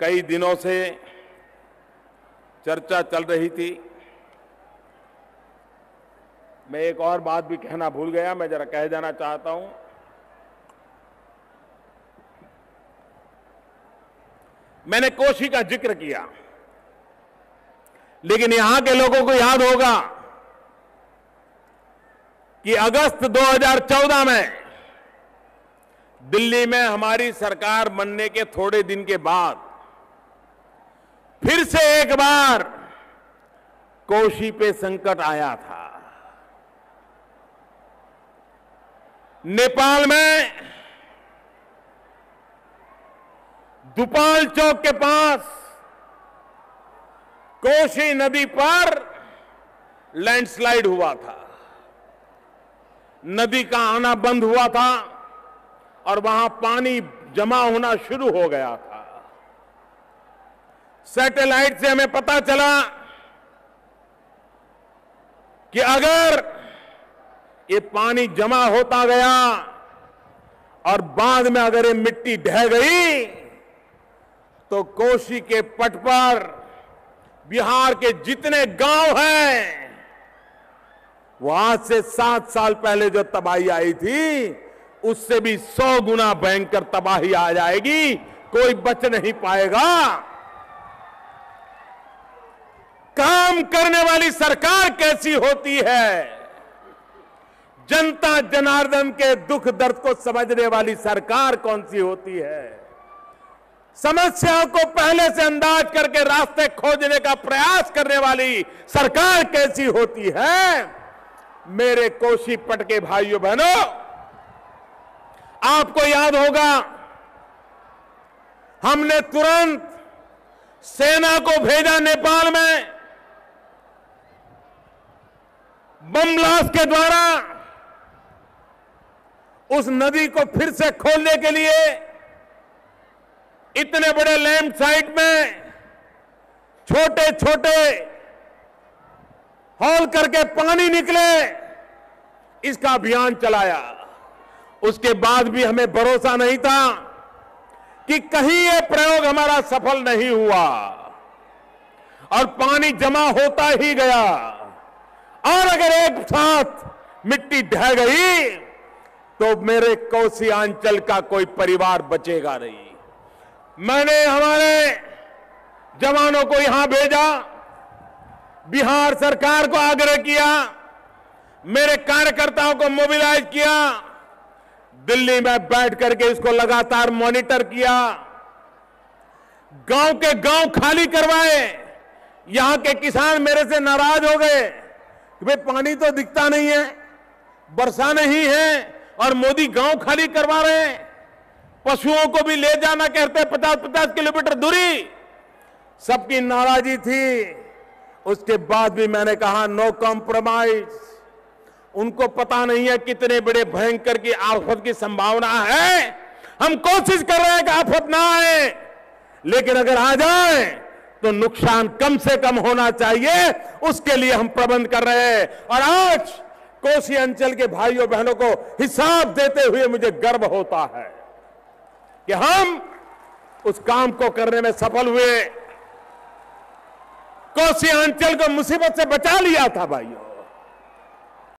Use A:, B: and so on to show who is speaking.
A: कई दिनों से चर्चा चल रही थी। मैं एक और बात भी कहना भूल गया, मैं जरा कह देना चाहता हूं। मैंने कोसी का जिक्र किया, लेकिन यहां के लोगों को याद होगा कि अगस्त 2014 में दिल्ली में हमारी सरकार बनने के थोड़े दिन के बाद फिर से एक बार कोसी पे संकट आया था। नेपाल में दुपाल चौक के पास कोसी नदी पर लैंडस्लाइड हुआ था। नदी का आना बंद हुआ था और वहां पानी जमा होना शुरू हो गया था। सैटेलाइट से हमें पता चला कि अगर ये पानी जमा होता गया और बाद में अगर ये मिट्टी ढह गई तो कोसी के पट पर बिहार के जितने गांव हैं, वो आज से 7 साल पहले जो तबाही आई थी उससे भी 100 गुना भयंकर तबाही आ जाएगी, कोई बच नहीं पाएगा। काम करने वाली सरकार कैसी होती है, जनता जनार्दन के दुख दर्द को समझने वाली सरकार कौन सी होती है, समस्याओं को पहले से अंदाज करके रास्ते खोजने का प्रयास करने वाली सरकार कैसी होती है। मेरे कोसी पट के भाइयों बहनों, आपको याद होगा हमने तुरंत सेना को भेजा नेपाल में, बम ब्लास्ट के द्वारा उस नदी को फिर से खोलने के लिए। इतने बड़े लैंड साइट में छोटे छोटे हॉल करके पानी निकले, इसका अभियान चलाया। उसके बाद भी हमें भरोसा नहीं था कि कहीं यह प्रयोग हमारा सफल नहीं हुआ और पानी जमा होता ही गया, और अगर एक साथ मिट्टी ढह गई तो मेरे कोसी अंचल का कोई परिवार बचेगा नहीं। मैंने हमारे जवानों को यहां भेजा, बिहार सरकार को आग्रह किया, मेरे कार्यकर्ताओं को मोबिलाइज किया, दिल्ली में बैठ करके इसको लगातार मॉनिटर किया, गांव के गांव खाली करवाए। यहां के किसान मेरे से नाराज हो गए कि भाई पानी तो दिखता नहीं है, वर्षा नहीं है और मोदी गांव खाली करवा रहे हैं। पशुओं को भी ले जाना कहते 50-50 किलोमीटर दूरी। सबकी नाराजगी थी। उसके बाद भी मैंने कहा नो कॉम्प्रोमाइज। उनको पता नहीं है कितने बड़े भयंकर की आफत की संभावना है। हम कोशिश कर रहे हैं कि आफत ना आए, लेकिन अगर आ जाए तो नुकसान कम से कम होना चाहिए, उसके लिए हम प्रबंध कर रहे हैं। और आज कोसी अंचल के भाइयों बहनों को हिसाब देते हुए मुझे गर्व होता है कि हम उस काम को करने में सफल हुए। कोसी अंचल को मुसीबत से बचा लिया था भाइयों।